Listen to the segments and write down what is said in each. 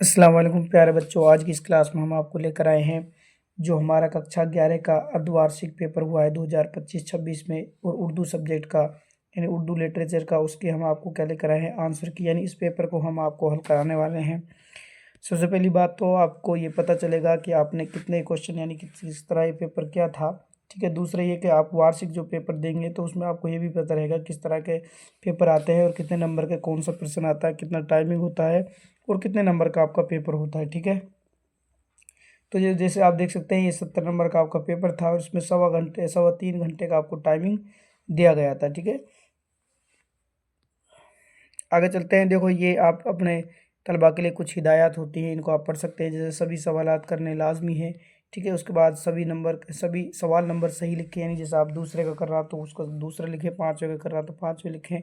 अस्सलाम वालेकुम प्यारे बच्चों। आज की इस क्लास में हम आपको लेकर आए हैं जो हमारा कक्षा 11 का अर्धवार्षिक पेपर हुआ है 2025-26 में, और उर्दू सब्जेक्ट का यानी उर्दू लिटरेचर का, उसके हम आपको क्या लेकर आए हैं आंसर की, यानी इस पेपर को हम आपको हल कराने वाले हैं। सबसे पहली बात तो आपको ये पता चलेगा कि आपने कितने क्वेश्चन यानी कि किस तरह ये पेपर क्या था। ठीक है। दूसरा ये कि आप वार्षिक जो पेपर देंगे तो उसमें आपको ये भी पता रहेगा किस तरह के पेपर आते हैं और कितने नंबर के कौन सा प्रश्न आता है, कितना टाइमिंग होता है और कितने नंबर का आपका पेपर होता है। ठीक है। तो ये जैसे आप देख सकते हैं ये 70 नंबर का आपका पेपर था और इसमें 3.25 घंटे का आपको टाइमिंग दिया गया था। ठीक है। आगे चलते हैं। देखो ये आप अपने तलबा के लिए कुछ हिदायत होती हैं, इनको आप पढ़ सकते हैं। जैसे सभी सवालात करने लाजमी है। ठीक है। उसके बाद सभी सवाल नंबर सही लिखें, यानी जैसे आप दूसरे का कर रहा तो उसको दूसरा लिखें, पाँचवें का कर रहा तो पाँचवें लिखें।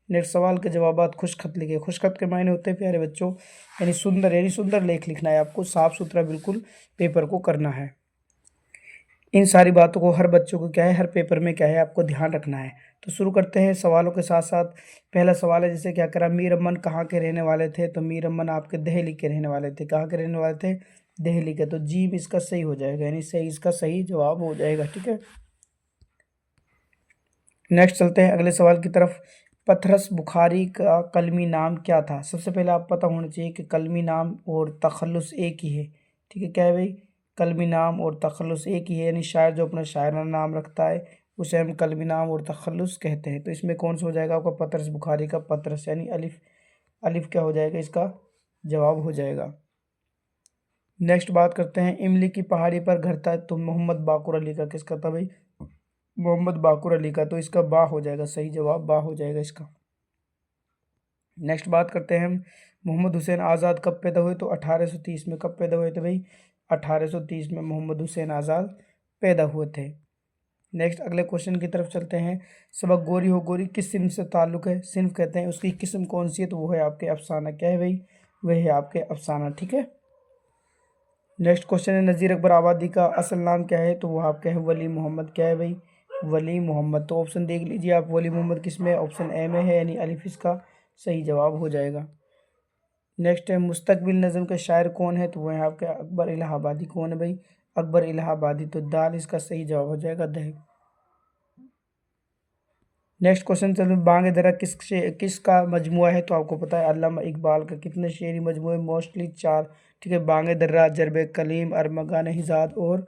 नेक्स्ट सवाल के जवाबात खुशखत लिखे। खुशखत के मायने होते हैं प्यारे बच्चों यानी सुंदर लेख लिखना है आपको, साफ सुथरा बिल्कुल पेपर को करना है। इन सारी बातों को हर बच्चों को क्या है, हर पेपर में क्या है आपको ध्यान रखना है। तो शुरू करते हैं सवालों के साथ साथ। पहला सवाल है जैसे क्या करा, मीर अमन कहाँ के रहने वाले थे। तो मीर अमन आपके दिल्ली के रहने वाले थे। कहाँ के रहने वाले थे, दिल्ली के। तो जी इसका सही हो जाएगा, यानी सही इसका सही जवाब हो जाएगा। ठीक है। नेक्स्ट चलते हैं अगले सवाल की तरफ। पथरस बुखारी का कलमी नाम क्या था। सबसे पहले आप पता होना चाहिए कि कलमी नाम और तखल्लुस एक ही है। ठीक है। क्या है भाई, कलमी नाम और तखल्लुस एक ही है, यानी शायर जो अपना शायराना नाम रखता है उसे हम कलमी नाम और तखल्लुस कहते हैं। तो इसमें कौन सा हो जाएगा आपका, पतरस बुखारी का पतरस, यानी अलिफ। अलिफ क्या हो जाएगा, इसका जवाब हो जाएगा। नेक्स्ट बात करते हैं, इमली की पहाड़ी पर घर था। तो मोहम्मद बाकुर अली का किसका था भाई, मोहम्मद बाकुर अली का। तो इसका बा हो जाएगा, सही जवाब बा हो जाएगा इसका। नेक्स्ट बात करते हैं हम, मोहम्मद हुसैन आज़ाद कब पैदा हुए। तो 1830 में। कब पैदा हुए थे भाई, 1830 में मोहम्मद हुसैन आज़ाद पैदा हुए थे। नेक्स्ट अगले क्वेश्चन की तरफ चलते हैं। सबक गोरी हो गोरी किस सिन्फ से ताल्लुक़ है। सिन्फ कहते हैं उसकी किस्म कौन सी है, तो वो है आपके अफसाना। क्या है भाई, वह है आपके अफसाना। ठीक है। नेक्स्ट क्वेश्चन है, नज़ीर अकबर आबादी का असल नाम क्या है। तो वो आपका है वली मोहम्मद। क्या है भाई, वली मोहम्मद। तो ऑप्शन देख लीजिए आप, वली मोहम्मद किस में है, ऑप्शन ए में है, यानी अलिफ इसका सही जवाब हो जाएगा। नेक्स्ट है, मुस्तकबिल नज़म के शायर कौन है। तो वो है आपके अकबर इलाहाबादी। कौन है भाई, अकबर इलाहाबादी। तो दाल इसका सही जवाब हो जाएगा, दह। नेक्स्ट क्वेश्चन चलो, बांग दरा किसका मजमुआ है। तो आपको पता है अल्लामा इकबाल का। कितने शेरी मजमुए, मोस्टली 4। ठीक है। बांग दर्रा, जरब कलीम, अरमगान हिजाद और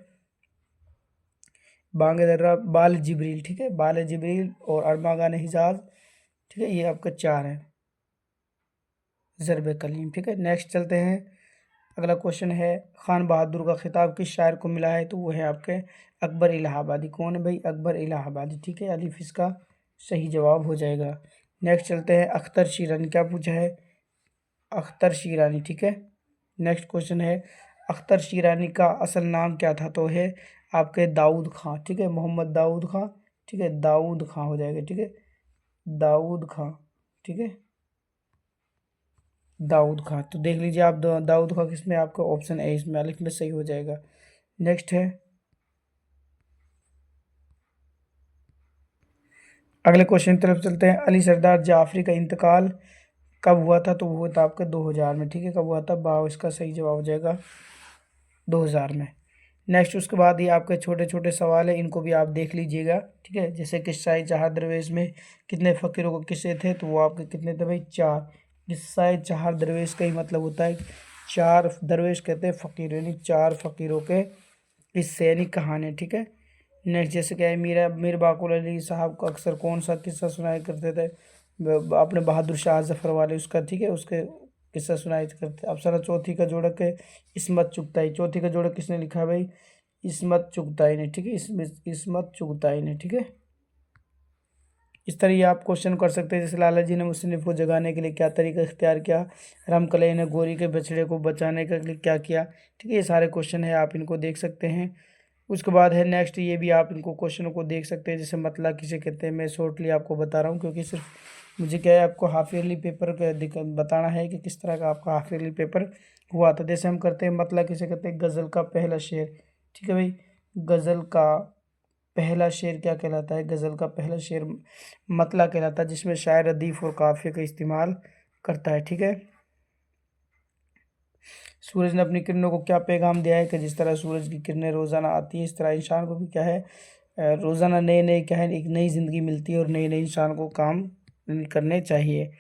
बांग दर्रा, बाल जिब्रील। ठीक है। बाल जिब्रील और अरमगान हिजाज। ठीक है। ये आपका 4 है, जरब कलीम। ठीक है। नेक्स्ट चलते हैं। अगला क्वेश्चन है, खान बहादुर का खिताब किस शायर को मिला है। तो वो है आपके अकबर इलाहाबादी। कौन है भाई, अकबर इलाहाबादी। ठीक है। अलिफ इसका सही जवाब हो जाएगा। नेक्स्ट चलते हैं, अख्तर शीरानी क्या पूछा है, अख्तर शीरानी। ठीक है। नेक्स्ट क्वेश्चन है, अख्तर शीरानी का असल नाम क्या था। तो है आपके दाऊद खां। ठीक है। मोहम्मद दाऊद खां। ठीक है। दाऊद खां हो जाएगा। ठीक है। दाऊद खां। ठीक है। दाऊद खां। तो देख लीजिए आप, दाऊद खां किसमें, आपका ऑप्शन ए इसमें अलिफ में सही हो जाएगा। नेक्स्ट है, अगले क्वेश्चन की तरफ चलते हैं। अली सरदार जाफरी का इंतकाल कब हुआ था। तो वो हुआ था आपका 2000 में। ठीक है। कब हुआ था, बाव इसका सही जवाब हो जाएगा 2000 में। नेक्स्ट उसके बाद ये आपके छोटे छोटे सवाल है, इनको भी आप देख लीजिएगा। ठीक है। जैसे किस्सा जहाँ दरवेश में कितने फ़कीरों को किस्से थे। तो वो आपके कितने थे भाई, 4। किस्सा जहाँ दरवेश का ही मतलब होता है 4 दरवेश कहते हैं फ़कीर, यानी 4 फ़कीरों के किस्से यानी कहानी। ठीक है। नेक्स्ट जैसे क्या है, मीर बाकुल अली साहब को अक्सर कौन सा किस्सा सुनाया करते थे, अपने बहादुर शाह जफर वाले उसका। ठीक है। उसके किस्सा सुनाया करते। अप्सरा चौथी का जोड़क है इस्मत चुगताई। चौथी का जोड़क किसने लिखा है भाई, इस्मत चुगताई ने। ठीक है। इस्मत चुगताई ने। ठीक है। इस तरह ये आप क्वेश्चन कर सकते हैं। जैसे लाला जी ने मुसन्निफ को जगाने के लिए क्या तरीका इख्तियार किया, रामकलई ने गोरी के बछड़े को बचाने के लिए क्या किया। ठीक है। ये सारे क्वेश्चन है, आप इनको देख सकते हैं। उसके बाद है नेक्स्ट, ये भी आप इनको क्वेश्चनों को देख सकते हैं। जैसे मतला किसे कहते हैं, मैं शॉर्टली आपको बता रहा हूँ क्योंकि सिर्फ मुझे क्या है आपको हाफ ईयरली पेपर का बताना है कि किस तरह का आपका हाफ ईयरली पेपर हुआ था। जैसे हम करते हैं, मतला किसे कहते हैं, गज़ल का पहला शेर। ठीक है भाई, गज़ल का पहला शेर क्या कहलाता है, गज़ल का पहला शेर मतला कहलाता है, जिसमें शायर रदीफ़ और काफ़िये का इस्तेमाल करता है। ठीक है। सूरज ने अपनी किरणों को क्या पैगाम दिया है कि जिस तरह सूरज की किरणें रोज़ाना आती है, इस तरह इंसान को भी क्या है, रोज़ाना नए नए क्या है, एक नई ज़िंदगी मिलती है और नए नए इंसान को काम करने चाहिए।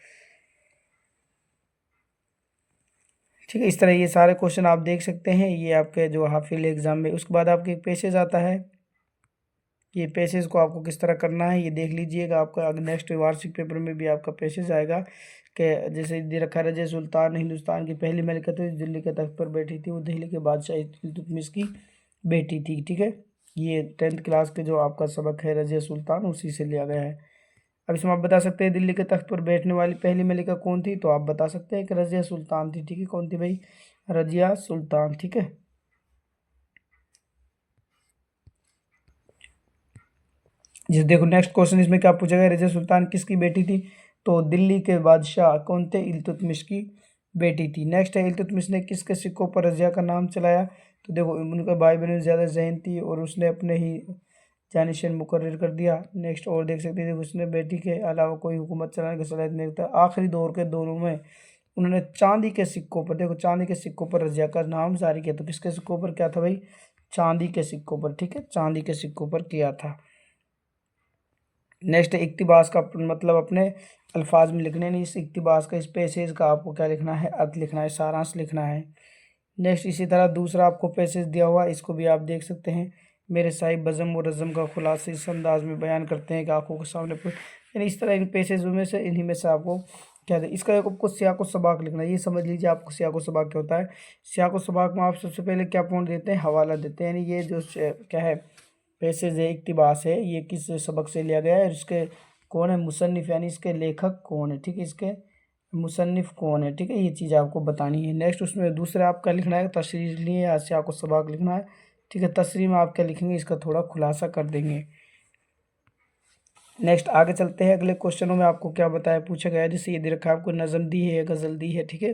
ठीक है, इस तरह ये सारे क्वेश्चन आप देख सकते हैं, ये आपके जो हाफ ईयरली एग्जाम में। उसके बाद आपके पैसेज आता है, ये पैसेज को आपको किस तरह करना है ये देख लीजिएगा। आपका अगर नेक्स्ट वार्षिक पेपर में भी आपका पैसेज आएगा कि जैसे दे रखा है, रज़िया सुल्तान हिंदुस्तान की पहली मलिका थी, दिल्ली के तख्त पर बैठी थी, वो दिल्ली के बादशाह इल्तुतमिश की बेटी थी। ठीक है, ये 10th क्लास के जो आपका सबक है रज़िया सुल्तान, उसी से लिया गया है। अब इसमें आप बता सकते हैं दिल्ली के तख्त पर बैठने वाली पहली मलिका कौन थी, तो आप बता सकते हैं कि रज़िया सुल्तान थी। ठीक है, कौन थी भाई, रज़िया सुल्तान। ठीक है, जिस देखो नेक्स्ट क्वेश्चन इसमें क्या पूछा गया, रज़िया सुल्तान किसकी बेटी थी, तो दिल्ली के बादशाह कौन थे, इल्तुतमिश की बेटी थी। नेक्स्ट है, इल्तुतमिश ने किसके सिक्कों पर रज़िया का नाम चलाया, तो देखो उनके भाई बहन में ज़्यादा जहन थी और उसने अपने ही जानिशन मुकर्रर कर दिया। नेक्स्ट और देख सकते थे, उसने बेटी के अलावा कोई हुकूमत चलाने की सलाहियत नहीं रखता। आखिरी दौर के दोनों में उन्होंने चांदी के सिक्कों पर, देखो चांदी के सिक्कों पर रज़िया का नाम जारी किया, तो किसके सिक्कों पर क्या था भाई, चांदी के सिक्कों पर। ठीक है, चांदी के सिक्कों पर किया था। नेक्स्ट है इक्तिबास का मतलब अपने अल्फाज में लिखने, नहीं इस इक्तिबास का, इस पैसेज का आपको क्या लिखना है, अर्थ लिखना है, सारांश लिखना है। नेक्स्ट इसी तरह दूसरा आपको पैसेज दिया हुआ, इसको भी आप देख सकते हैं, मेरे साहिब बज़म और रज़म का खुलासा इस अंदाज में बयान करते हैं कि आंखों के सामने यानी इस तरह इन पैसेज में से, इन्हीं में से आपको क्या है, इसका एक आपको सियाक़ व सबाक़ लिखना है। ये समझ लीजिए आपको सियाक़ व सबाक़ क्या होता है। सियाक़ व सबाक़ में आप सबसे पहले क्या पॉइंट देते हैं, हवाला देते हैं, यानी ये जो क्या है पैसेज है, इक्तिबास है, ये किस सबक से लिया गया है, इसके कौन है मुसन्निफ़, यानी इसके लेखक कौन है। ठीक है, इसके मुसन्निफ़ कौन है। ठीक है, ये चीज़ आपको बतानी है। नेक्स्ट उसमें दूसरा आपका लिखना है, तशरीह लिए या सियाक़ व सबाक़ लिखना है। ठीक है, तशरीह में आप क्या लिखेंगे, इसका थोड़ा खुलासा कर देंगे। नेक्स्ट आगे चलते हैं, अगले क्वेश्चनों में आपको क्या बताया, पूछा गया है, जैसे ये दे रखा है आपको नज़म दी है या गज़ल दी है। ठीक है,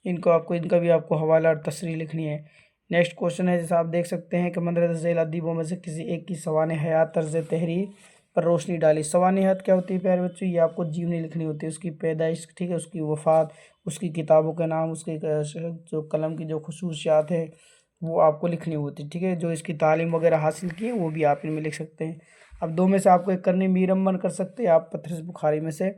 इनको आपको, इनका भी आपको हवाला और तशरीह लिखनी है। नेक्स्ट क्वेश्चन है, जैसे आप देख सकते हैं कि मंदरज़ झैल अदीबों में से किसी एक की सवाने हयात तर्ज़ तहरीर पर रोशनी डाली। सवाने हयात क्या होती है प्यारे बच्चों, ये आपको जीवनी लिखनी होती है, उसकी पैदाइश, ठीक है, उसकी वफ़ात, उसकी किताबों के नाम, उसके जो कलम की जो खसूसियात है वो आपको लिखनी होती है। ठीक है, जो इसकी तालीम वगैरह हासिल की है वो भी आप इनमें लिख सकते हैं। अब दो में से आपको एक करनी, मीर अमन कर सकते हैं आप, पथरस बुखारी में से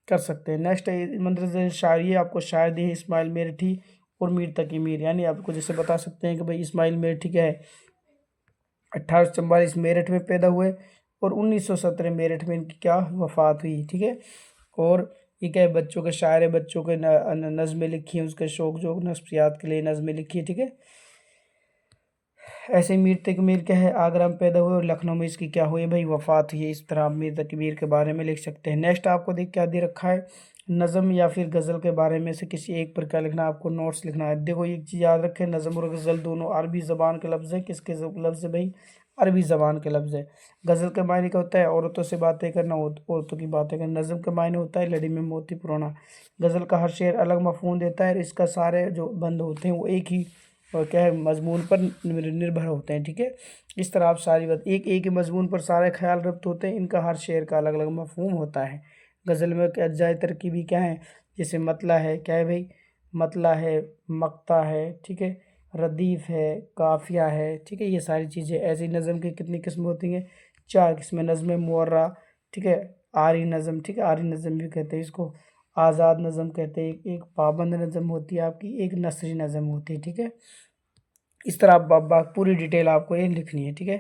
कर सकते हैं। नेक्स्ट है मंदरज़ शायरी, आपको शायर दी है इस्माइल मेरठी और मीर तकी मीर, यानी आपको जैसे बता सकते हैं कि भाई इस्माइल मेरठी क्या है, 1844 मेरठ में पैदा हुए और 1917 मेरठ में इनकी क्या वफ़ात हुई। ठीक है, और ये क्या है, बच्चों के शायर है, बच्चों के नज़में लिखी हैं, उसके शौक जो नफ्सियात के लिए नज़में लिखी है। ठीक है, ऐसे ही मीर तकमीर क्या है, आगरा में पैदा हुए और लखनऊ में इसकी क्या हुई भाई, वफ़ात हुई है। इस तरह आप मीर तकमीर के बारे में लिख सकते हैं। नेक्स्ट आपको देख क्या दे रखा है, नज़म या फिर गज़ल के बारे में से किसी एक पर क्या लिखना है, आपको नोट्स लिखना है। देखो एक चीज़ याद रखें, नज़म और गज़ल दोनों अरबी ज़बान के लफ्ज़ है। किसके लफ्ज़ है भाई, अरबी ज़बान के लफ्ज़ है। गज़ल के मायने क्या होता है, औरतों से बातें करना, औरतों की बातें करना। नज़म के मायने होता है लड़ी में मोती पुरोना। गज़ल का हर शेर अलग मफ़हूम देता है और इसका सारे जो बंद होते हैं वो एक ही और क्या है मज़मून पर निर्भर होते हैं। ठीक है, इस तरह आप सारी बात, एक एक ही मज़मून पर सारे ख्याल रब्त होते हैं, इनका हर शेर का अलग अलग मफ़हूम होता है। गज़ल में क्या अज्जाए तरकीबी क्या है, जैसे मतला है, क्या है भाई, मतला है, मक्ता है, ठीक है, रदीफ़ है, काफ़िया है। ठीक है, ये सारी चीज़ें। ऐसी नज़म की कितनी किस्म होती हैं, 4 किस्में। नज़म मुअर्रा, ठीक है, आरी नज़म, ठीक है, आरी नज़म भी कहते हैं इसको, आज़ाद नज़म कहते हैं, एक पाबंद नज़म होती है आपकी, एक नसरी नज़म होती है। ठीक है, इस तरह आप पूरी डिटेल आपको ये लिखनी है। ठीक है,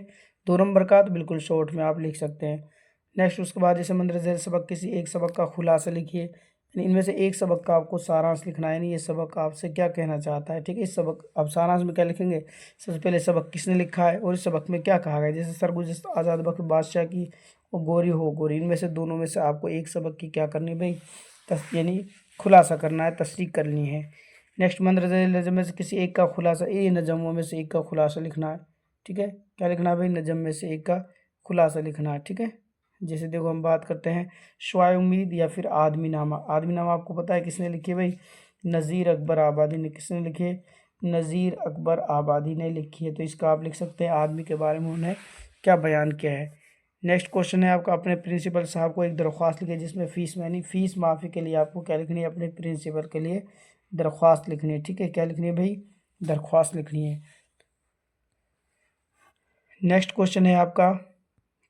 2 नंबर का तो बिल्कुल शॉर्ट में आप लिख सकते हैं। नेक्स्ट उसके बाद जैसे मंदरज़ झैल सबक, किसी एक सबक का खुलासा लिखिए, यानी इनमें से एक सबक का आपको सारांश लिखना है, यानी ये सबक आपसे क्या कहना चाहता है। ठीक है, इस सबक अब सारांश में क्या लिखेंगे, सबसे पहले सबक किसने लिखा है और इस सबक में क्या कहा गया। जैसे सरगुज़श्त आज़ाद बख्श बादशाह की और गोरी हो गोरी, इनमें से दोनों में से आपको एक सबक की क्या करनी है भाई, यानी खुलासा करना है, तस्दीक करनी है। नेक्स्ट मंदरज़ झैल नज़म में से किसी एक का खुलासा, ये नज़मों में से एक का खुलासा लिखना है। ठीक है, क्या लिखना है भाई, नज़म में से एक का खुलासा लिखना है। ठीक है, जैसे देखो हम बात करते हैं शुआए उम्मीद या फिर आदमी नामा। आदमी नामा आपको पता है किसने लिखी है भाई, नज़ीर अकबर आबादी ने। किसने लिखी है, नज़ीर अकबर आबादी ने लिखी है। तो इसका आप लिख सकते हैं आदमी के बारे में उन्हें क्या बयान किया है। नेक्स्ट क्वेश्चन है आपका, अपने प्रिंसिपल साहब को एक दरख्वास्त लिखिए जिसमें फ़ीस यानी फ़ीस माफ़ी के लिए आपको क्या लिखनी है, अपने प्रिंसिपल के लिए दरख्वास्त लिखनी है। ठीक है, क्या लिखनी है भाई, दरख्वास्त लिखनी है। नेक्स्ट क्वेश्चन है आपका,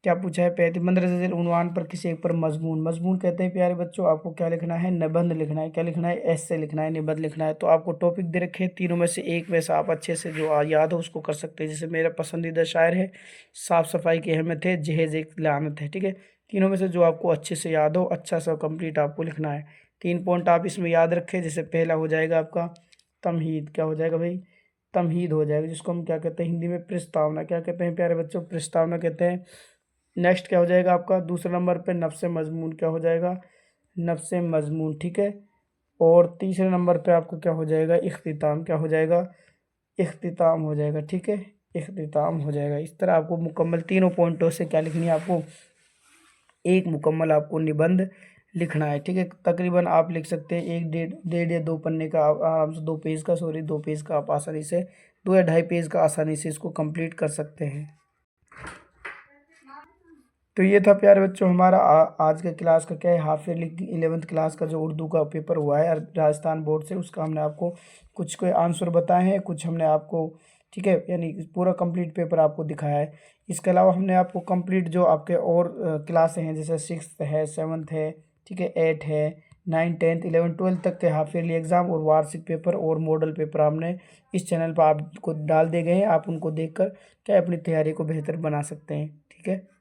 क्या पूछा है, 35 उन्वान पर किसी एक पर मजमून, मजमून कहते हैं प्यारे बच्चों आपको क्या लिखना है, निबंध लिखना है। क्या लिखना है, एस्से लिखना है, निबंध लिखना है। तो आपको टॉपिक दे रखे हैं, तीनों में से एक में से आप अच्छे से जो याद हो उसको कर सकते हैं। जैसे मेरा पसंदीदा शायर है, साफ़ सफाई की अहमियत है, जहेज एक लानत है। ठीक है, तीनों में से जो आपको अच्छे से याद हो अच्छा सा कंप्लीट आपको लिखना है। 3 पॉइंट आप इसमें याद रखें। जैसे पहला हो जाएगा आपका तमहीद, क्या हो जाएगा भाई, तमहीद हो जाएगा, जिसको हम क्या कहते हैं हिंदी में प्रस्तावना। क्या कहते हैं प्यारे बच्चों, प्रस्तावना कहते हैं। नेक्स्ट क्या हो जाएगा आपका दूसरे नंबर पे, नफ्से मजमून, क्या हो जाएगा, नफ्से मजमून। ठीक है, और तीसरे नंबर पे आपका क्या हो जाएगा, इख्तिताम, क्या हो जाएगा, इख्तिताम हो जाएगा। ठीक है, इख्तिताम हो जाएगा। इस तरह आपको मुकम्मल तीनों पॉइंटों से क्या लिखनी है, आपको एक मुकम्मल आपको निबंध लिखना है। ठीक है, तकरीबन आप लिख सकते हैं एक डेढ़ या 2 पन्ने का, आराम से 2 पेज का, सॉरी 2 पेज का आप आसानी से, 2 या ढाई पेज का आसानी से इसको कंप्लीट कर सकते हैं। तो ये था प्यारे बच्चों हमारा आज के क्लास का क्या है, हाफ ईयरली 11th क्लास का जो उर्दू का पेपर हुआ है राजस्थान बोर्ड से, उसका हमने आपको कुछ कोई आंसर बताए हैं, कुछ हमने आपको, ठीक है, यानी पूरा कंप्लीट पेपर आपको दिखाया है। इसके अलावा हमने आपको कंप्लीट जो आपके और क्लासें हैं, जैसे 6th है, 7th है, ठीक है, 8 है, 9, 10th, 11, 12 तक के हाफ ईयरली एग्ज़ाम और वार्षिक पेपर और मॉडल पेपर हमने इस चैनल पर आपको डाल दिए गए हैं। आप उनको देखकर क्या अपनी तैयारी को बेहतर बना सकते हैं। ठीक है।